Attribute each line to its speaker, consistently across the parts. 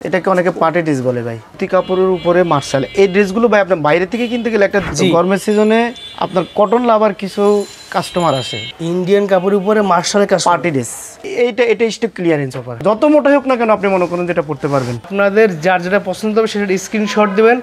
Speaker 1: এটাকে অনেকে party dress বলে ভাই। সুতি কাপড়ের উপরে মার্শাল এই ড্রেসগুলো ভাই আপনার বাইরে থেকে কিনতে গেলে একটা গরমের সিজনে আপনার কটন লাভার কিছু কাস্টমার আসে
Speaker 2: ইন্ডিয়ান কাপড়ের উপরে মার্শালের কাজ
Speaker 1: পার্টি ড্রেস। এটা স্টক ক্লিয়ারেন্স অফার, যত মোটাই হোক না কেন আপনি মনে করেন যেটা পড়তে পারবেন।
Speaker 2: আপনাদের যার যেটা পছন্দ হবে সেটা স্ক্রিনশট দেবেন,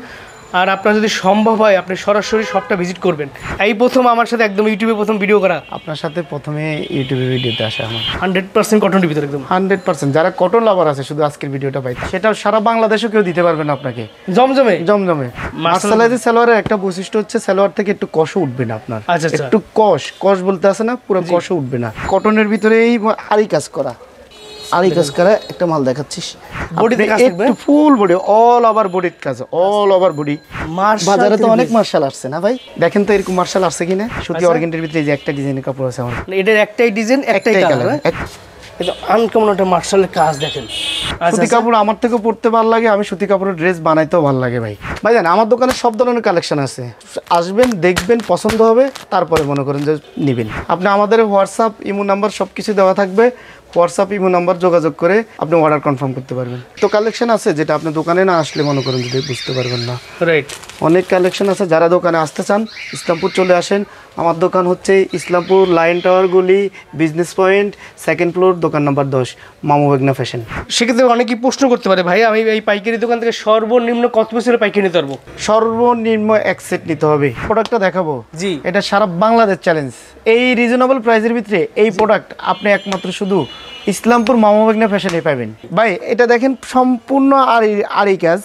Speaker 2: আর আপনার যদি সম্ভব হয় আপনি সরাসরি শপটা ভিজিট করবেন। এই প্রথম আমার সাথে একদম ইউটিউবে প্রথম ভিডিও করা,
Speaker 1: আপনার সাথে প্রথমে ইউটিউবে ভিডিওতে আসে আমার
Speaker 2: 100% কটনের ভিতরে একদম
Speaker 1: 100%। যারা কটন লাভার আছে শুধু আজকের ভিডিওটা পাই, সেটা সারা বাংলাদেশে কেউ দিতে পারবে না আপনাকে।
Speaker 2: জমজমে
Speaker 1: মার্শালাইজের সালোয়ারের একটা বৈশিষ্ট্য হচ্ছে সালোয়ার থেকে একটু কষ উঠবে না আপনার।
Speaker 2: আচ্ছা,
Speaker 1: একটু কষ বলতে আছে না, পুরো কষ উঠবে না। কটনের ভিতরে এই আরি কাজ করা, আরি কাজ করা একটা মাল দেখাচ্ছিস,
Speaker 2: বডিতে কাজ থাকবে
Speaker 1: ফুল বডি, অল ওভার বডির কাজ, অল ওভার বডি। বাজারে তো অনেক মার্শাল আসছে না ভাই, দেখেন তো এরকম মার্শাল আসছে কিনা। সুতি অর্গেন্ডির ভিতরে যে একটা ডিজাইনের কাপড় আছে আমার,
Speaker 2: এটার একটাই ডিজাইন একটাই কালার। এটা আনকমন একটা মার্শালের কাজ দেখেন।
Speaker 1: সুতি কাপড় আমার থেকে পড়তে ভালো লাগে, আমি সুতি কাপড়ের ড্রেস বানাইতেও ভালো লাগে ভাই। ভাই জান আমার দোকানে সব ধরনের কালেকশন আছে, আসবেন দেখবেন পছন্দ হবে তারপরে মনে করেন যে নেবেন। আপনি আমাদের হোয়াটসঅ্যাপ ইমো নাম্বার সব কিছু দেওয়া থাকবে, হোয়াটসঅ্যাপ ইমো নাম্বার যোগাযোগ করে আপনি অর্ডার কনফার্ম করতে পারবেন। তো কালেকশন আছে যেটা আপনি দোকানে না আসলে মনে করেন যদি বুঝতে পারবেন না।
Speaker 2: রাইট,
Speaker 1: অনেক কালেকশন আছে। যারা দোকানে আসতে চান ইসলামপুর চলে আসেন। আমার দোকান হচ্ছে ইসলামপুর লাইন টাওয়ার গলি, বিজনেস পয়েন্ট, 2nd ফ্লোর, দোকান নাম্বার 10, মামু মেঘনা ফ্যাশন।
Speaker 2: সেক্ষেত্রে অনেকেই প্রশ্ন করতে পারে ভাই আমি এই পাইকারি দোকান থেকে সর্বনিম্ন কত পিসের পাইকারি নিতে পারবো?
Speaker 1: সর্বনিম্ন 1 সেট নিতে হবে। প্রোডাক্টটা দেখাবো,
Speaker 2: জি
Speaker 1: এটা সারা বাংলাদেশ চ্যালেঞ্জ। এই রিজনেবল প্রাইসের ভিতরে এই প্রোডাক্ট আপনি একমাত্র শুধু ইসলামপুর মামু মেঘনা ফ্যাশনে পাবেন ভাই। এটা দেখেন সম্পূর্ণ আরি কাজ,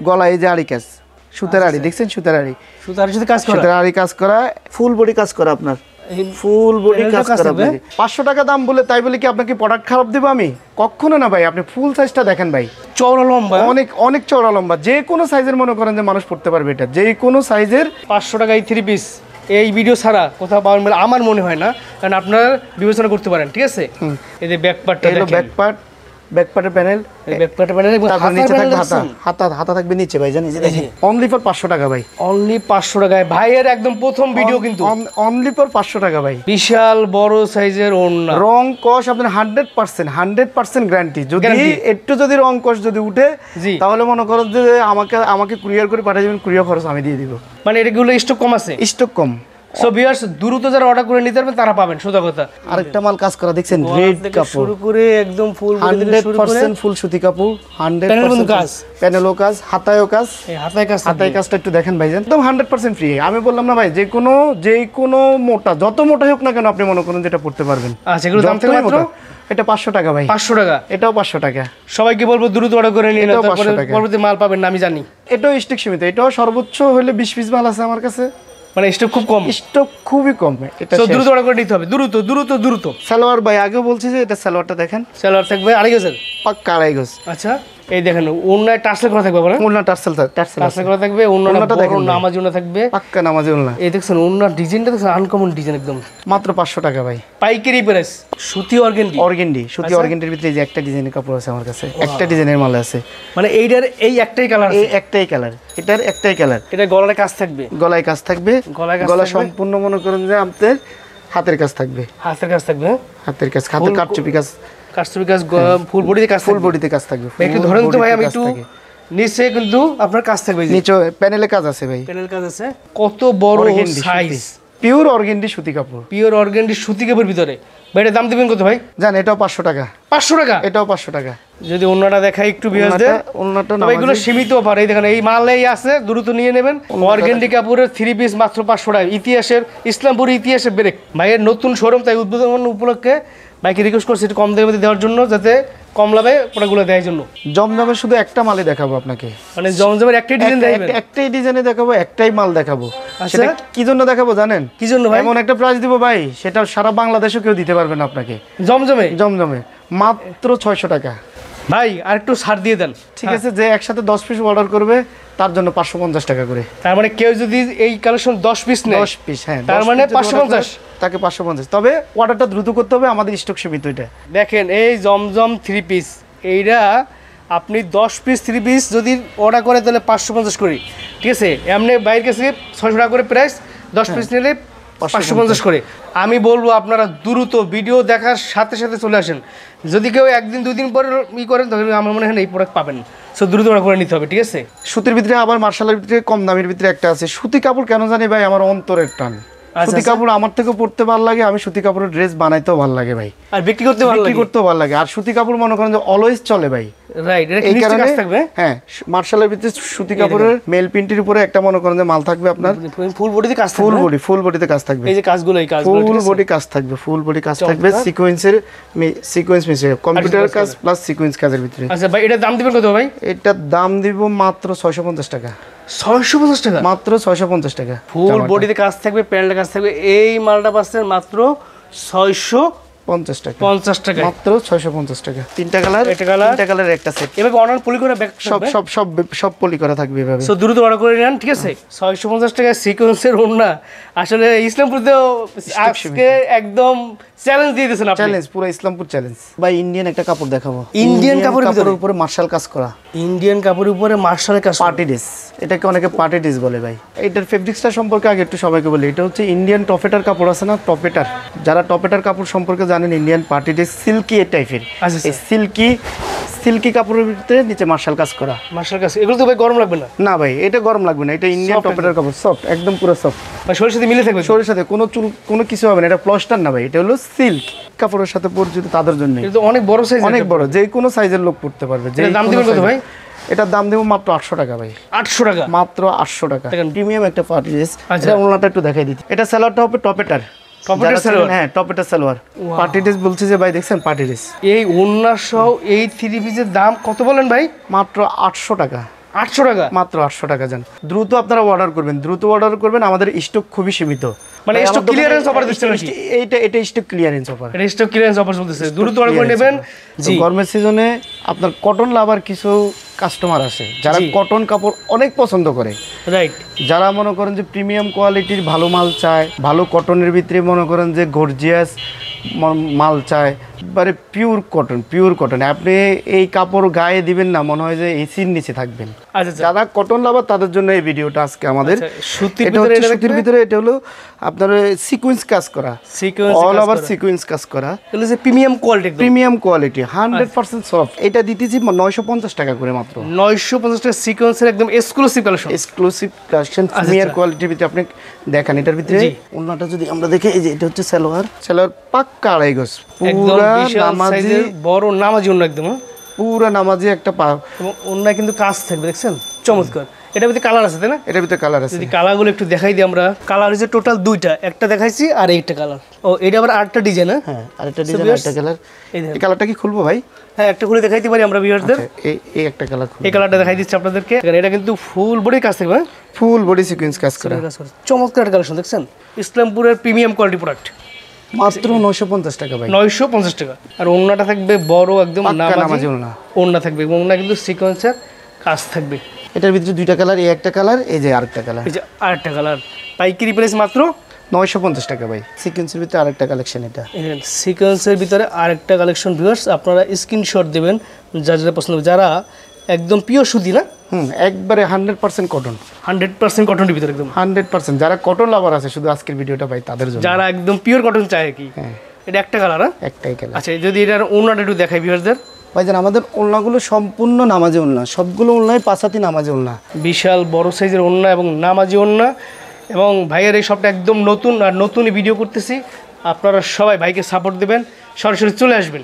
Speaker 1: গলায় যে আরি কাজ, সুতার আরি দেখছেন, সুতার আরি,
Speaker 2: সুতার সাথে কাজ করা,
Speaker 1: সুতার আরি কাজ করা, ফুল বডি কাজ করা, আপনার ফুল বডি কাজ করা। 500 টাকা দাম বলে তাই বলে কি আপনাকে প্রোডাক্ট খারাপ দেবো আমি? কখনো না ভাই। আপনি ফুল সাইজটা দেখেন ভাই,
Speaker 2: চওড়া লম্বা,
Speaker 1: অনেক অনেক চওড়া লম্বা, যে কোনো সাইজের মনে করেন যে মানুষ পড়তে পারবে। এটা যে কোনো সাইজের।
Speaker 2: 500 টাকায় 3 পিস এই ভিডিও ছাড়া কোথাও পাবেন বলে আমার মনে হয় না, কারণ আপনারা বিবেচনা করতে পারেন। ঠিক আছে, এই যে ব্যাক পার্টটা দেখেন, ব্যাকপার্টের প্যানেল, ব্যাকপার্টের প্যানেল, তারপর নিচে থাকবে হাতা থাকবে নিচে ভাই, জানেন যে দেখেন অনলি ফর 500 টাকা ভাই, অনলি 500 টাকায় ভাইয়ের একদম প্রথম ভিডিও কিন্তু অনলি ফর 500 টাকা ভাই। বিশাল বড় সাইজের ওড়না, রং কস আপনার 100% গ্যারান্টি। যদি একটু যদি রং কস যদি উঠে তাহলে মনে করো যে আমাকে কুরিয়ার করে পাঠিয়ে দেবেন, কুরিয়ার খরচ আমি দিয়ে দিব। মানে এগুলো স্টক কম আছে, স্টক কম। সো ভিউয়ার্স দ্রুত যারা অর্ডার করে নিতে পারবেন তারা পাবেন। সোজা কথা, আরেকটা মাল কাজ করা দেখছেন, রেড কাপড় শুরু করে একদম ফুল 100% ফুল সুতি কাপড়, 100% কাজ, প্যানেলও কাজ, হাতায়ও কাজ, হাতায় কাজটা একটু দেখেন ভাইজান, একদম 100% ফ্রি। আমি বললাম না ভাই, যে কোনো মোটা, যত মোটাই হোক না কেন আপনি মনে করেন যেটা পড়তে পারবেন। আচ্ছা, এগুলো দাম থেকে মাত্র এটা 500 টাকা ভাই, 500 টাকা, এটাও 500 টাকা। সবাইকে বলবো দ্রুত অর্ডার করে নিন, তারপরে পরবর্তী মাল পাবেন না আমি জানি। এটাও স্টক সীমিত, এটাও সর্বোচ্চ হলে 20 পিস মাল আছে আমার কাছে, মানে স্টক খুব কম, স্টক খুবই কম। এটা তো দ্রুত অর্ডার করে নিতে হবে, দ্রুত। সালোয়ার ভাই আগে বলছি যে এটা সালোয়ারটা দেখেন, সালোয়ার থাকবে 2.5 গজ, পাক্কা 2.5 গজ। আচ্ছা, এই দেখেন ওন্নায় টার্সেল করা থাকবে, ওন্না টার্সেল করা থাকবে, ওন্নাটা দেখেন নামাজি ওন্না থাকবে, পাক্কা নামাজি ওন্না। এই দেখছেন ওন্নার ডিজাইনটা দেখছেন, আনকমন ডিজাইন একদম, মাত্র 500 টাকা ভাই, পাইকারি প্রাইস। সুতি অর্গেন্ডি, সুতি অর্গেন্ডির ভিতরে যে একটা ডিজাইনের কাপড় আছে আমার কাছে, একটা ডিজাইনের মাল আছে, মানে এইটার এই একটাই কালার, এটার একটাই কালার। এটা গলায় কাজ থাকবে, গলা সম্পূর্ণ মনে করেন যে আপনাদের হাতের কাজ থাকবে, হাতের কাটচুপি কাজ, ফুল বডিতে কাজ থাকবে। একটু ধরেন তো ভাই, আমি একটু নিচে কিন্তু আপনার কাজ থাকবে, নিচে প্যানেলে কাজ আছে ভাই, কত বড় সাইজ, পিওর অর্গেন্ডি সুতি কাপড়, সুতি কাপড়ের ভিতরে ভাই। এটার দাম দিবেন কত ভাই? জান এটাও 500 টাকা, এটাও 500 টাকা। যদি ওন্নাটা দেখাই একটু ভিউয়ারদের, ওন্নাটা না এগুলো সীমিত অফার। এই দেখেন এই মালেই আছে, দ্রুত নিয়ে নেবেন। অর্গেন্ডি কাপড়ের 3 পিস মাত্র 500 টাকা। ইসলামপুর ইতিহাসের ব্রেক ভাইয়ের নতুন শোরুম, তাই উদ্বোধন উপলক্ষে ভাইকে রিকোয়েস্ট করছি একটু কম দামে দেওয়ার জন্য, যাতে কম লাভে প্রোডাক্টগুলো দেওয়ার জন্য। জমজমের শুধু একটা মালই দেখাবো আপনাকে, মানে জমজমের একটাই ডিজাইনে দেখাবো, একটাই মাল দেখাবো। সেটা কি জন্য দেখাবো জানেন? কি জন্য ভাই? এমন একটা প্রাইস দিব ভাই, সেটা সারা বাংলাদেশে কেউ দিতে পারবে না আপনাকে। জমজমে মাত্র 600 টাকা ভাই, আর একটু ছাড় দিয়ে দেন। ঠিক আছে, যে একসাথে 10 পিস অর্ডার করবে তার জন্য 550 টাকা করে। তার মানে কেউ যদি এই কালেকশন 10 পিস নেয়, 10 পিস, হ্যাঁ, তার মানে 550, তাকে 550। তবে অর্ডারটা দ্রুত করতে হবে, আমাদের স্টক সীমিত। এটা দেখেন এই জমজম 3 পিস, এইটা আপনি 10 পিস 3 পিস যদি অর্ডার করে তাহলে 550 করি। ঠিক আছে, এমনি বাইরের কাছে 600 টাকা করে প্রাইস, 10 পিস নিলে 550 করে। আমি বলবো আপনারা দ্রুত ভিডিও দেখার সাথে সাথে চলে আসেন। যদি কেউ একদিন দুই দিন পরে করেন তখন আমার মনে হয় এই প্রোডাক্ট পাবেন। সো দ্রুত অর্ডার করে নিতে হবে, ঠিক আছে?
Speaker 1: সুতির ভিতরে আবার মার্শালের ভিতরে কম দামের ভিতরে একটা আছে। সুতি কাপড় কেন জানি ভাই আমার অন্তরের টান। সুতি কাপড় আমার থেকে পড়তে ভালো লাগে, আমি সুতি কাপড়ের ড্রেস বানাইতেও ভালো লাগে ভাই,
Speaker 2: আর বিক্রি করতে
Speaker 1: ভালো লাগে। আর সুতি কাপড় মনে করেন যে অলওয়েজ চলে ভাই।
Speaker 2: রাইট, এটা কি কাজ থাকবে?
Speaker 1: হ্যাঁ, মার্শালের ভিতরে সুতি কাপড়ের মেল প্রিন্টের উপরে একটা মনে করেন যে মাল থাকবে আপনার
Speaker 2: ফুল বডিতে কাজ থাকবে,
Speaker 1: ফুল বডিতে কাজ থাকবে।
Speaker 2: এই যে কাজগুলো, এই কাজগুলো
Speaker 1: ফুল বডি কাজ থাকবে, ফুল বডি কাজ থাকবে, সিকোয়েন্স মিশে কম্পিউটার কাজ প্লাস সিকোয়েন্স কাজের ভিতরে।
Speaker 2: আচ্ছা ভাই, এটা দাম দিবেন কত ভাই?
Speaker 1: এটার দাম দিব মাত্র 650 টাকা।
Speaker 2: 650 টাকা
Speaker 1: মাত্র 650 টাকা।
Speaker 2: ফুল বডিতে কাজ থাকবে, প্যানেলে কাজ থাকবে। এই মালটা পাচ্ছেন মাত্র 650 টাকা। 50 টাকা
Speaker 1: মাত্র 650 টাকা। তিনটা কালার, তিনটা কালারের একটা সেট।
Speaker 2: এভাবে অনার পলি করে ব্যাক
Speaker 1: সব পলি করা থাকবে এভাবে।
Speaker 2: সো দ্রুত অর্ডার করে নেন, ঠিক আছে? 650 টাকা সিকোয়েন্সের ওড়না। আসলে ইসলামপুরতেও আজকে একদম চ্যালেঞ্জ দিয়ে দিয়েছেন আপনি।
Speaker 1: চ্যালেঞ্জ, পুরো ইসলামপুর চ্যালেঞ্জ। ভাই ইন্ডিয়ান একটা কাপড় দেখাবো।
Speaker 2: ইন্ডিয়ান কাপড়ের
Speaker 1: উপরে মার্শাল কাজ করা।
Speaker 2: ইন্ডিয়ান কাপড়ের উপরে মার্শালের কাজ,
Speaker 1: পার্টি ড্রেস। এটাকে অনেকে পার্টি ড্রেস বলে ভাই। এটার ফেব্রিক্সটা সম্পর্কে আগে একটু সবাইকে বলি। এটা হচ্ছে ইন্ডিয়ান টপেটার কাপড় আছে না, টপেটার। যারা টপেটার কাপড় সম্পর্কে জানেন, ইন্ডিয়ান পার্টি ড্রেস সিল্কি এর টাইপের। এই সিল্কি কাপড়ের ভিতরে নিচে মার্শাল কাজ করা।
Speaker 2: মার্শাল কাজ, এগুলো তো ভাই গরম লাগবে না?
Speaker 1: না ভাই, এটা গরম লাগবে না। এটা ইন্ডিয়ান টপেটার কাপড়, সফট, একদম পুরো সফট।
Speaker 2: ভাই শরীরের সাথে মিলে থাকবে,
Speaker 1: শরীরের সাথে কোনো চুল কোনো কিছু হবে না। এটা প্লাস্টার না ভাই, এটা হলো সিল্ক কাপড়ের সাথে পরিচিত তাদের জন্য।
Speaker 2: এটা অনেক বড় সাইজ,
Speaker 1: অনেক বড়, যে কোনো সাইজের লোক পড়তে পারবে। যে
Speaker 2: দাম দিবেন কত ভাই?
Speaker 1: এটার দাম দেবো মাত্র 800 টাকা ভাই।
Speaker 2: 800 টাকা?
Speaker 1: মাত্র 800 টাকা। প্রিমিয়াম একটা পার্টি ড্রেস। এটা ওনাটা একটু দেখাই দিচ্ছি। এটা সালোয়ারটা হবে টপেটার। হ্যাঁ, টপেটার সালোয়ার। পার্টি ড্রেস বলছি যে ভাই, দেখছেন পার্টি ড্রেস।
Speaker 2: এই ওড়না সহ এই থ্রি পিসের দাম কত বলেন ভাই?
Speaker 1: মাত্র 800 টাকা।
Speaker 2: 800 টাকা?
Speaker 1: মাত্র 800 টাকা। জান দ্রুত আপনারা অর্ডার করবেন, আমাদের স্টক খুবই সীমিত।
Speaker 2: মানে স্টক ক্লিয়ারেন্স অফার দিচ্ছেন নাকি?
Speaker 1: এটা স্টক ক্লিয়ারেন্স অফার।
Speaker 2: এটা স্টক ক্লিয়ারেন্স অফার চলতেছে, দ্রুত অর্ডার করে নেবেন।
Speaker 1: জি, গরমের সিজনে আপনার কটন লাভার কিছু কাস্টমার আছে যারা কটন কাপড় অনেক পছন্দ করে।
Speaker 2: রাইট,
Speaker 1: যারা মনে করেন যে প্রিমিয়াম কোয়ালিটির ভালো মাল চায়, ভালো কটনের ভিতরে মনে করেন যে গর্জিয়াস মাল চায়, এবারে পিওর কটন। আপনি এই কাপড় গায়ে দিবেন না, মনে হয় যে এসির নিচে থাকবেন। যারা কটন লাভার তাদের জন্য এই ভিডিওটা আজকে আমাদের। সুতির ভিতরে এটা হলো আপনার সিকোয়েন্স কাজ করা, অল ওভার সিকোয়েন্স কাজ করা।
Speaker 2: এগুলো যে প্রিমিয়াম
Speaker 1: কোয়ালিটি 100% সফট। এটা দিতেছি 950 টাকা করে মাত্র।
Speaker 2: 950 টাকা সিকোয়েন্সের একদম এক্সক্লুসিভ কালেকশন প্রিমিয়ার কোয়ালিটির ভিতরে। আপনি দেখেন এটার ভিতরে ওন্নাটা যদি আমরা দেখি, এই যে এটা হচ্ছে সালোয়ার পাক্কা 2.5 গজ, পুরো নামাজি, বড় নামাজি ওন্না, একদম
Speaker 1: পুরো নামাজি একটা পা।
Speaker 2: এবং ওন্না কিন্তু কাজ থাকবে, দেখছেন? চমৎকার। এটার ভিতরে কালার আছে, তাই না?
Speaker 1: এটার ভিতরে কালার আছে।
Speaker 2: যদি কালারগুলো একটু দেখাই দিই আমরা। কালার হচ্ছে টোটাল দুইটা, একটা দেখাইছি আর এইটা কালার। ও, এটা আবার আরেকটা ডিজাইন।
Speaker 1: হ্যাঁ, আরেকটা ডিজাইন, আরেকটা কালার। এই কালারটা কি খুলবো ভাই?
Speaker 2: হ্যাঁ, একটা খুলে দেখাইতে পারি আমরা ভিউয়ারদের।
Speaker 1: এই একটা কালার,
Speaker 2: এই কালারটা দেখাই দিচ্ছি আপনাদেরকে। এটা কিন্তু ফুল বডি কাজ থাকবে,
Speaker 1: ফুল বডি সিকোয়েন্স কাজ করা।
Speaker 2: চমৎকার একটা কালেকশন, দেখছেন? ইসলামপুরের প্রিমিয়াম কোয়ালিটি প্রোডাক্ট।
Speaker 1: মাত্র 950 টাকা ভাই।
Speaker 2: 950 টাকা। আর ওন্নাটা থাকবে বড়, একদম নামাজি ওন্না থাকবে। এবং ওন্না কিন্তু সিকোয়েন্সের কাজ থাকবে।
Speaker 1: এটার ভিতরে দুইটা কালার, এই একটা কালার, এই যে আরেকটা কালার।
Speaker 2: এই যে আরেকটা কালার। পাইকারি প্রাইস মাত্র
Speaker 1: 950 টাকা ভাই। সিকোয়েন্সের ভিতরে আরেকটা কালেকশন। এটা
Speaker 2: সিকোয়েন্সের ভিতরে আরেকটা কালেকশন। ভিউয়ার্স, আপনারা স্ক্রিনশট দেবেন যারা পছন্দ হবে। যারা একদম পিওর সুতি না,
Speaker 1: একবারে 100% কটন,
Speaker 2: 100% কটনের ভিতরে, একদম
Speaker 1: 100%। যারা কটন লাভার আছে শুধু আজকের ভিডিওটা ভাই তাদের জন্য,
Speaker 2: যারা একদম পিওর কটন চায় কি। এটা একটা কালার,
Speaker 1: একটাই কালার।
Speaker 2: আচ্ছা, যদি এটার ওন্নাটা একটু দেখাই ভিউয়ারদের।
Speaker 1: ভাইজান, আমাদের ওড়নাগুলো সম্পূর্ণ নামাজি ওড়না, সবগুলো ওড়নায় 5 হাতি নামাজি ওড়না।
Speaker 2: বিশাল বড় সাইজের ওড়না এবং নামাজি ওড়না। এবং ভাইয়ের এই শপটা একদম নতুন, আর নতুনই ভিডিও করতেছি। আপনারা সবাই ভাইকে সাপোর্ট দেবেন, সরাসরি চলে আসবেন।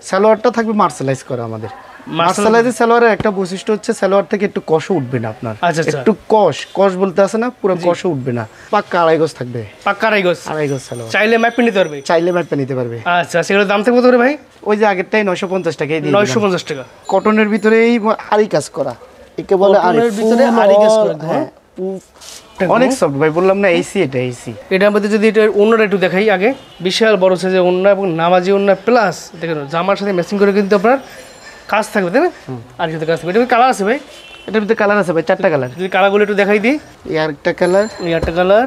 Speaker 1: সালোয়ারটা থাকবে মার্শালাইজ করা আমাদের। মার্শালাইজের সালোয়ারের একটা বৈশিষ্ট্য হচ্ছে সালোয়ার থেকে একটু কষ উঠবে না আপনার। একটু কষ বলতে আছে না, পুরো কষ উঠবে না। পাক্কা 2.5 গজ থাকবে।
Speaker 2: পাক্কা 2.5 গজ?
Speaker 1: 2.5 গজ সালোয়ার।
Speaker 2: চাইলে ম্যাপে নিতে পারবে?
Speaker 1: চাইলে ম্যাপে নিতে পারবে।
Speaker 2: আচ্ছা, সেগুলোর দাম থাকবে কত করে ভাই?
Speaker 1: ওই যে আগেরটাই 950 টাকাই দিই।
Speaker 2: 950 টাকা।
Speaker 1: কটনের ভিতরেই আরি কাজ করা, একে বলে
Speaker 2: কটনের ভিতরে আরি কাজ করা। হ্যাঁ,
Speaker 1: অনেক সফট ভাই, বললাম না এসি। এটা এসি।
Speaker 2: এটার মধ্যে যদি এটা ওন্নাটা একটু দেখাই আগে। বিশাল বড় সাইজের ওন্না এবং নামাজি ওন্না, প্লাস দেখেন জামার সাথে ম্যাচিং করে কিন্তু আপনার কাজ থাকবে, তাই না? আর যদি কাজ থাকবে। এটার কালার আছে ভাই?
Speaker 1: এটার ভিতরে কালার আছে ভাই, 4টা কালার।
Speaker 2: যদি কালারগুলো একটু দেখাই দিই।
Speaker 1: এই আরেকটা কালার,
Speaker 2: এই একটা কালার,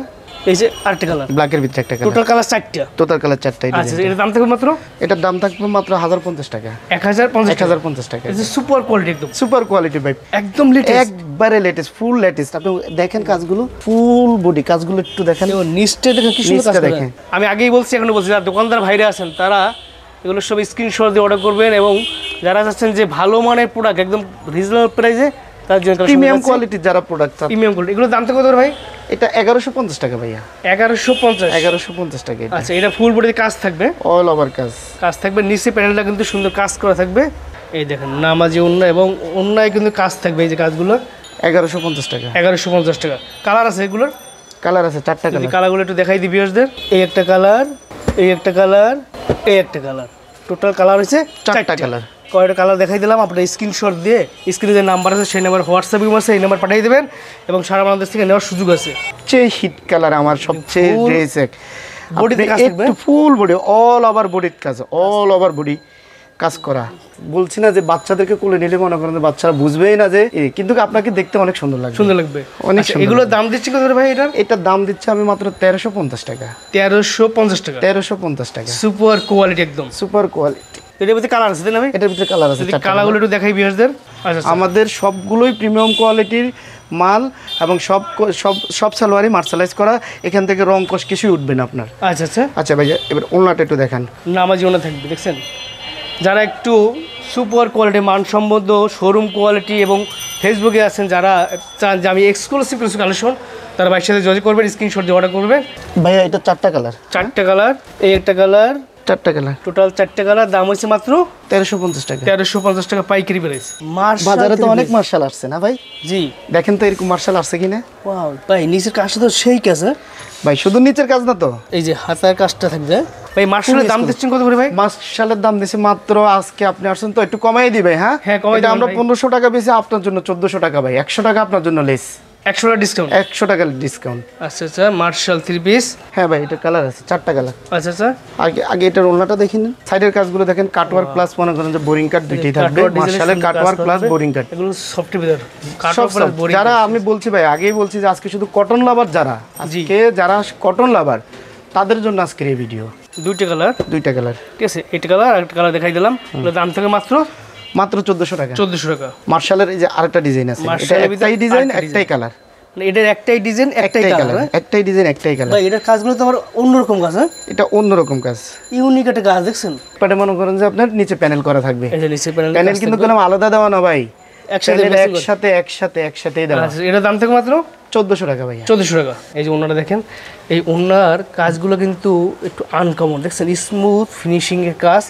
Speaker 2: এই যে আরেকটা কালার,
Speaker 1: ব্ল্যাকের ভিতরে একটা কালার,
Speaker 2: টোটাল কালার 4টা।
Speaker 1: টোটাল কালার 4টাই।
Speaker 2: আচ্ছা, এর দাম থাকবে মাত্র,
Speaker 1: এটার দাম থাকবে মাত্র 1050 টাকা।
Speaker 2: 1050
Speaker 1: টাকা।
Speaker 2: এই যে সুপার কোয়ালিটি, একদম
Speaker 1: সুপার কোয়ালিটি ভাই,
Speaker 2: একদম লেটেস্ট,
Speaker 1: একবারে লেটেস্ট, ফুল লেটেস্ট। আপনি দেখেন কাজগুলো, ফুল বডি কাজগুলো একটু দেখেন,
Speaker 2: নিচটা দেখেন কি সুন্দর কাজ দেখেন। আমি আগেই বলছি, এখনো বলছি, যারা দোকানদার ভাইরা আছেন তারা এগুলো সব স্ক্রিনশট দিয়ে অর্ডার করবেন, এবং যারা চাচ্ছেন যে ভালো মানের প্রোডাক্ট একদম রিজনেবল প্রাইসে, তার জন্য
Speaker 1: প্রিমিয়াম কোয়ালিটির যারা প্রোডাক্ট,
Speaker 2: প্রিমিয়াম কোয়ালিটি, এগুলোর দাম তো কত ভাই?
Speaker 1: এটা 1150 টাকা ভাইয়া।
Speaker 2: 1150
Speaker 1: টাকা।
Speaker 2: আচ্ছা, এটা ফুল বডিতে কাজ থাকবে,
Speaker 1: অল ওভার কাজ
Speaker 2: থাকবে, নিচে প্যানেলটা কিন্তু সুন্দর কাজ করা থাকবে। এই দেখেন নামাজি ওন্না, এবং ওন্নায় কিন্তু কাজ থাকবে। এই যে কাজগুলো
Speaker 1: 1150 টাকা।
Speaker 2: 1150 টাকা। কালার আছে এগুলোর?
Speaker 1: কালার আছে 4টা
Speaker 2: যদি
Speaker 1: কালার।
Speaker 2: কালারগুলো একটু দেখাই দিই ভিউয়ারদের। এই একটা কালার, এই একটা কালার, এই একটা কালার, টোটাল কালার হচ্ছে 4টা কালার। কয়টা কালার দেখাই দিলাম, আপনার স্ক্রিনশট দিয়ে স্ক্রিনে যে নাম্বার আছে সেই নাম্বার, হোয়াটসঅ্যাপ আছে, এই নাম্বার পাঠিয়ে দেবেন, এবং সারা বাংলাদেশ থেকে নেওয়ার সুযোগ আছে।
Speaker 1: সবচেয়ে হিট কালার আমার, সবচেয়ে ড্রেস এক
Speaker 2: বডিতে কাজ থাকবে,
Speaker 1: ফুল বডি, অল ওভার বডির কাজ, অল ওভার বডি কাজ করা। বলছি না যে বাচ্চাদেরকে কোলে নিলে মনে করেন বাচ্চারা বুঝবেই না যে, কিন্তু আপনাকে দেখতে অনেক সুন্দর লাগবে, অনেক সুন্দর।
Speaker 2: এগুলোর দাম দিচ্ছি কত ভাই?
Speaker 1: এটার দাম দিচ্ছে আমি মাত্র 1350 টাকা।
Speaker 2: 1350 টাকা।
Speaker 1: 1350 টাকা।
Speaker 2: সুপার কোয়ালিটি, একদম
Speaker 1: সুপার কোয়ালিটি।
Speaker 2: এটার ভিতরে কালার আছে না ভাই? এটার ভিতরে কালার আছে, কালারগুলো একটু দেখাই ভিউয়ারদের। আচ্ছা,
Speaker 1: আমাদের সবগুলোই প্রিমিয়াম কোয়ালিটির মাল, এবং সব সব সব সালোয়ারই মার্শালাইজ করা, এখান থেকে রং কষ কিছুই উঠবে না আপনার।
Speaker 2: আচ্ছা আচ্ছা
Speaker 1: আচ্ছা ভাইয়া, এবার ওড়নাটা একটু দেখান।
Speaker 2: নামাজি ওড়না থাকবে, দেখছেন? যারা একটু সুপার কোয়ালিটি, মানসম্মত শোরুম কোয়ালিটি, এবং ফেসবুকে আছেন যারা চান যে আমি এক্সক্লুসিভ কিছু কালেকশন, তারা ভাইয়ের সাথে যোগাযোগ করবেন, স্ক্রিনশট দিয়ে অর্ডার করবেন।
Speaker 1: ভাইয়া এটা 4টা কালার।
Speaker 2: 4টা কালার, এই একটা কালার,
Speaker 1: 4টা কালার,
Speaker 2: টোটাল 4টা কালার। দাম হচ্ছে মাত্র
Speaker 1: 1350 টাকা।
Speaker 2: 1350 টাকা পাইকারি প্রাইস।
Speaker 1: বাজারে তো অনেক মার্শাল আসছে না ভাই?
Speaker 2: জি,
Speaker 1: দেখেন তো এরকম মার্শাল আসছে কিনা।
Speaker 2: ওয়াও ভাই, নিচের কাজটা তো সেই কাজ।
Speaker 1: ভাই শুধু নিচের কাজ না তো,
Speaker 2: এই যে হাতার কাজটা থাকবে। ভাই মার্শালের দাম দিচ্ছেন কত করে ভাই?
Speaker 1: মার্শালের দাম দিচ্ছে মাত্র, আজকে আপনি আসছেন তো একটু কমাই দিবে। হ্যাঁ, এটা আমরা 1500 টাকা বেশি, আপনার জন্য 1400 টাকা ভাই, 100 টাকা আপনার জন্য লেস।
Speaker 2: 100 টাকা ডিসকাউন্ট?
Speaker 1: 100 টাকা ডিসকাউন্ট।
Speaker 2: আচ্ছা আচ্ছা, মার্শাল 3 পিস।
Speaker 1: হ্যাঁ ভাই, এটা কালার আছে 4টা কালার।
Speaker 2: আচ্ছা আচ্ছা,
Speaker 1: আগে এটার ওড়নাটা দেখেন, সাইডের কাজগুলো দেখেন, কাটওয়ার্ক প্লাস মনে করেন যে বোরিং কাট দুইটাই থাকবে। মার্শালের কাটওয়ার্ক প্লাস বোরিং কাট,
Speaker 2: এগুলো সফট ভিতর কাটওয়ার্ক প্লাস বোরিং।
Speaker 1: যারা আমি বলছি ভাই, আগেই বলছি যে আজকে শুধু কটন লাভার, যারা কটন লাভার, তাদের জন্য আজকের এই ভিডিও।
Speaker 2: 2টা কালার,
Speaker 1: 2টা কালার,
Speaker 2: ঠিক আছে? একটা কালার আর একটা কালার দেখাই দিলাম। দাম থেকে মাত্র
Speaker 1: 1400 টাকা।
Speaker 2: 1400 টাকা।
Speaker 1: মার্শালের এই যে আরেকটা ডিজাইন আছে, এটা একটাই ডিজাইন, একটাই কালার।
Speaker 2: মানে এটার একটাই ডিজাইন, একটাই কালার,
Speaker 1: একটাই ডিজাইন, একটাই কালার।
Speaker 2: ভাই এটার কাজগুলো তো আমার অন্যরকম কাজ। হ্যাঁ,
Speaker 1: এটা অন্যরকম কাজ,
Speaker 2: ইউনিক একটা কাজ, দেখছেন?
Speaker 1: এটা মনে করেন যে আপনার নিচে প্যানেল করা থাকবে।
Speaker 2: এই যে নিচে প্যানেল
Speaker 1: কিন্তু কোনো আলাদা দেওয়া না ভাই,
Speaker 2: একসাথে
Speaker 1: একসাথেই দেওয়া।
Speaker 2: আচ্ছা, এটার দাম থেকে মাত্র
Speaker 1: 1400 টাকা ভাই।
Speaker 2: 1400 টাকা। এই যে ওনারা দেখেন, এই ওনার কাজগুলো কিন্তু একটু আনকমন, দেখছেন? স্মুথ ফিনিশিং এর কাজ,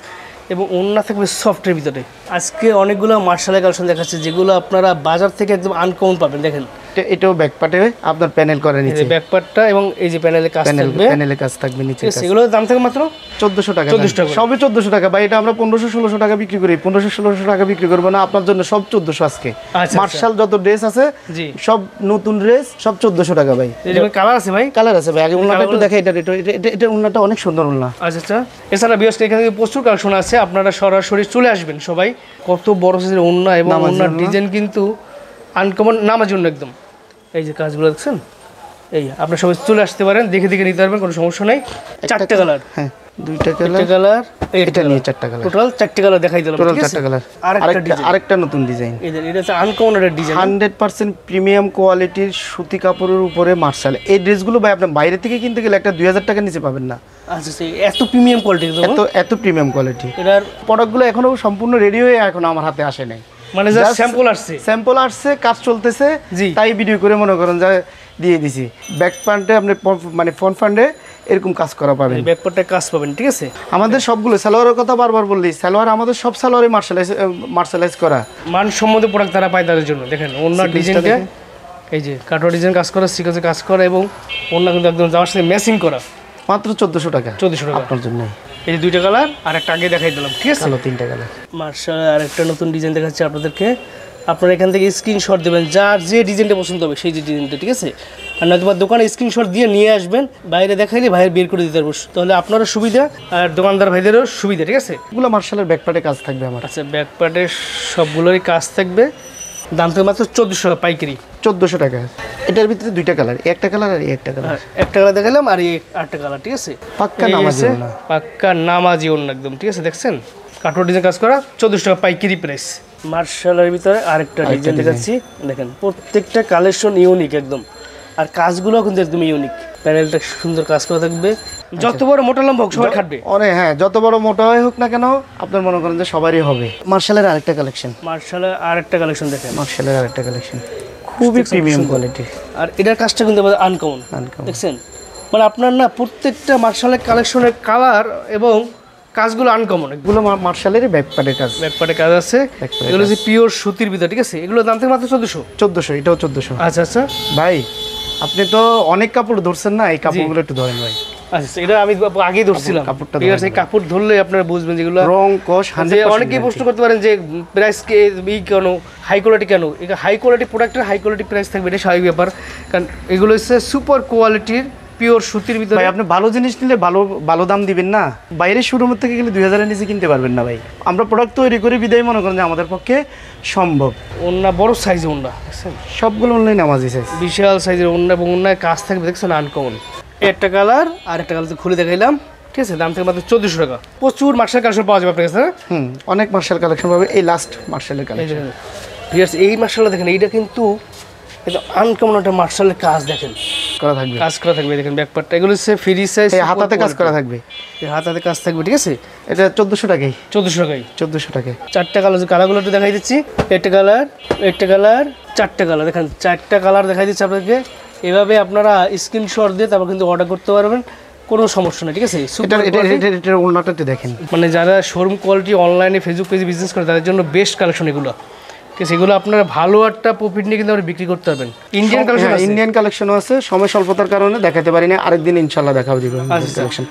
Speaker 2: এবং ওন্না থাকবে সফটের ভিতরে। আজকে অনেকগুলো মার্শালের কালেকশন দেখাচ্ছে, যেগুলো আপনারা বাজার থেকে একদম আনকমন পাবেন। দেখেন,
Speaker 1: এটাও ব্যাক পার্টে আপনার প্যানেল করে নিচে,
Speaker 2: ব্যাক পার্টটা, এবং এই যে প্যানেলে কাজ থাকবে,
Speaker 1: প্যানেলে কাজ থাকবে নিচে।
Speaker 2: সেগুলোর দাম থেকে মাত্র
Speaker 1: 1400 টাকা।
Speaker 2: 1400 টাকা,
Speaker 1: সবই 1400 টাকা ভাই। এটা আমরা 1500-1600 টাকা বিক্রি করি, 1500-1600 টাকা বিক্রি করবো না আপনার জন্য, সব 1400 আজকে। মার্শাল যত ড্রেস আছে সব নতুন ড্রেস, সব 1400 টাকা ভাই।
Speaker 2: কালার আছে ভাই? কালার আছে ভাই।
Speaker 1: আগে উন্নাটা একটু দেখাই, এটা উন্নাটা অনেক সুন্দর উন্না।
Speaker 2: আচ্ছা আচ্ছা, এছাড়া বিয়ার্স এখানে প্রচুর কালেকশন আছে, আপনারা সরাসরি চলে আসবেন সবাই। কত বড় সাইজের উন্না, এবং উন্নার ডিজাইন কিন্তু আনকমন, নামার জন্য একদম। এই যে কাজগুলো দেখছেন, এই আপনারা সবাই চলে আসতে পারেন, দেখে দেখে নিতে পারবেন, কোনো সমস্যা নাই। 4টা কালার,
Speaker 1: হ্যাঁ 2টা কালার,
Speaker 2: কালার,
Speaker 1: এটা নিয়ে 4টা কালার,
Speaker 2: টোটাল 4টা কালার দেখাই দিলাম।
Speaker 1: টোটাল 4টা কালার। আরেকটা নতুন ডিজাইন,
Speaker 2: এটা হচ্ছে আনকমন একটা ডিজাইন,
Speaker 1: 100% প্রিমিয়াম কোয়ালিটির সুতি কাপড়ের উপরে মার্শাল। এই ড্রেসগুলো ভাই আপনি বাইরে থেকে কিনতে গেলে একটা 2000 টাকা নিচে পাবেন না।
Speaker 2: আচ্ছা, এত প্রিমিয়াম কোয়ালিটি,
Speaker 1: এত প্রিমিয়াম কোয়ালিটি।
Speaker 2: এটার
Speaker 1: প্রোডাক্টগুলো এখনো সম্পূর্ণ রেডি হয়ে এখনো আমার হাতে আসে নাই,
Speaker 2: মানে জাস্ট স্যাম্পল আসছে,
Speaker 1: কাজ চলতেছে, তাই ভিডিও করে মনে করেন যে দিয়ে দিছি। ব্যাক প্যান্টে আপনি মানে ফ্রন্ট প্যান্টে এরকম কাজ করা পাবেন,
Speaker 2: ব্যাক প্যান্টে কাজ পাবেন, ঠিক আছে?
Speaker 1: আমাদের সবগুলো সালোয়ারের কথা বারবার বললি, সালোয়ার আমাদের সব সালোয়ারে মার্শালাইজ করা,
Speaker 2: মানসম্মত প্রোডাক্ট তারা পায় তাদের জন্য। দেখেন ওনার ডিজাইনটা, এই যে কাটওয়ার ডিজাইন কাজ করা, সিকোয়েন্সে কাজ করা, এবং ওনার কিন্তু একদম জামার সাথে ম্যাচিং করা।
Speaker 1: মাত্র 1400 টাকা।
Speaker 2: 1400 টাকা
Speaker 1: আপনার জন্য।
Speaker 2: এই যে 2টা কালার, আর একটা আগে দেখাই দিলাম, ঠিক আছে?
Speaker 1: 3টা কালার।
Speaker 2: মার্শাল আর একটা নতুন ডিজাইন দেখাচ্ছি আপনাদেরকে। আপনারা এখান থেকে স্ক্রিনশট দেবেন, যার যে ডিজাইনটা পছন্দ হবে সেই যে ডিজাইনটা, ঠিক আছে? আর না তোমার দোকানে স্ক্রিনশট দিয়ে নিয়ে আসবেন, বাইরে দেখাইলে বাইরে বের করে দিতে পারবো, তাহলে আপনারও সুবিধা আর দোকানদার ভাইদেরও সুবিধা, ঠিক আছে?
Speaker 1: এগুলো মার্শালের ব্যাক পার্টে কাজ থাকবে আমার।
Speaker 2: আচ্ছা, ব্যাক পার্টে সবগুলোরই কাজ থাকবে, দাম থেকে মাত্র 1400 টাকা পাইকারি।
Speaker 1: 1400 টাকা। এটার ভিতরে দুইটা কালার, একটা কালার আর একটা কালার।
Speaker 2: একটা কালার দেখালাম আর এই আরেকটা কালার, ঠিক আছে।
Speaker 1: পাক্কা নামাজি ওড়না,
Speaker 2: পাক্কা নামাজি ওড়না একদম, ঠিক আছে। দেখছেন কাটওয়ার্ক ডিজাইন কাজ করা, 1400 টাকা পাইকারি প্রাইস। মার্শালের ভিতরে আরেকটা ডিজাইন দেখাচ্ছি, দেখেন প্রত্যেকটা কালেকশন ইউনিক একদম, আর কাজগুলো কিন্তু একদম ইউনিক। প্যানেলটা সুন্দর কাজ করা থাকবে, যত বড় মোটা লম্বা হোক সবাই খাটবে।
Speaker 1: অনেক, হ্যাঁ যত বড় মোটা হয় হোক না কেন আপনার মনে করেন যে সবারই হবে। মার্শালের আরেকটা কালেকশন,
Speaker 2: মার্শালের আরেকটা কালেকশন দেখেন,
Speaker 1: মার্শালের আরেকটা কালেকশন খুবই প্রিমিয়াম কোয়ালিটি।
Speaker 2: আর এটার কাজটা কিন্তু আনকমন, দেখছেন মানে আপনার না প্রত্যেকটা মার্শালের কালেকশনের কালার এবং কাজগুলো আনকমন।
Speaker 1: এগুলো মার্শালেরই ব্যাকপার্টের কাজ,
Speaker 2: ব্যাকপার্টের কাজ আছে। এগুলো হচ্ছে পিওর সুতির ভিতর, ঠিক আছে। এগুলো দাম থেকে মাত্র 1400।
Speaker 1: এটাও 1400।
Speaker 2: আচ্ছা আচ্ছা
Speaker 1: ভাই আপনি তো অনেক কাপড় ধরছেন না, এই কাপড়গুলো একটু ধরেন ভাই।
Speaker 2: আচ্ছা এটা আমি আগেই ধরছিলাম, ঠিক আছে। কাপড় ধরলে আপনারা বুঝবেন যেগুলো
Speaker 1: রং কষ 100%।
Speaker 2: অনেকেই প্রশ্ন করতে পারেন যে প্রাইস কেন হাই কোয়ালিটি কেন, এটা হাই কোয়ালিটি প্রোডাক্টের হাই কোয়ালিটি প্রাইস থাকবে, এটা স্বাভাবিক ব্যাপার, কারণ এগুলো হচ্ছে সুপার কোয়ালিটির পিওর সুতির ভিতরে।
Speaker 1: ভাই আপনি ভালো জিনিস নিলে ভালো ভালো দাম দিবেন না, বাইরের শোরুমের থেকে গেলে 2000-এর নিচে কিনতে পারবেন না ভাই। আমরা প্রোডাক্ট তৈরি করে বিদায় মনে করেন যে আমাদের পক্ষে সম্ভব।
Speaker 2: ওন্না বড় সাইজের ওন্না, দেখছেন
Speaker 1: সবগুলো অনলাইন নামাজি সাইজ,
Speaker 2: বিশাল সাইজের ওন্না, এবং ওন্নায় কাজ থাকবে, দেখছেন আনকমন। একটা কালার আর একটা কালার খুলে দেখাইলাম, ঠিক আছে। দাম থেকে মাত্র 1400 টাকা। প্রচুর মার্শাল কালেকশন পাওয়া যাবে আপনার কাছে।
Speaker 1: অনেক মার্শাল কালেকশন পাবে। এই লাস্ট মার্শালের কালেকশন,
Speaker 2: এই মার্শালটা দেখেন, এইটা কিন্তু আনকমন একটা মার্শালের কাজ দেখেন
Speaker 1: করা থাকবে,
Speaker 2: কাজ করা থাকবে। দেখেন ব্যাকপার্টটা, এগুলো হচ্ছে ফ্রি সাইজ,
Speaker 1: হাতাতে কাজ করা থাকবে,
Speaker 2: হাতাতে কাজ থাকবে, ঠিক আছে।
Speaker 1: এটা 1400 টাকাই,
Speaker 2: 1400 টাকাই,
Speaker 1: 1400 টাকায়।
Speaker 2: চারটা কালার, কালারগুলো একটু দেখাই দিচ্ছি। একটা কালার, একটা কালার, চারটা কালার, দেখেন চারটা কালার দেখাই দিচ্ছি আপনাকে। এভাবে আপনারা স্ক্রিনশট দিয়ে তারপর কিন্তু অর্ডার করতে পারবেন, কোনো সমস্যা নেই, ঠিক আছে।
Speaker 1: এটা ওড়নাটা একটু দেখেন,
Speaker 2: মানে যারা শোরুম কোয়ালিটি অনলাইনে ফেসবুক পেজে বিজনেস করে তাদের জন্য বেস্ট কালেকশন এগুলো, ঠিক আছে। এগুলো আপনারা ভালো একটা প্রফিট নিয়ে কিন্তু বিক্রি করতে পারবেন। ইন্ডিয়ান কালেকশন,
Speaker 1: ইন্ডিয়ান কালেকশনও আছে, সময় স্বল্পতার কারণে দেখাতে পারি না, আরেকদিন ইনশাল্লাহ দেখাবো দিব কালেকশন।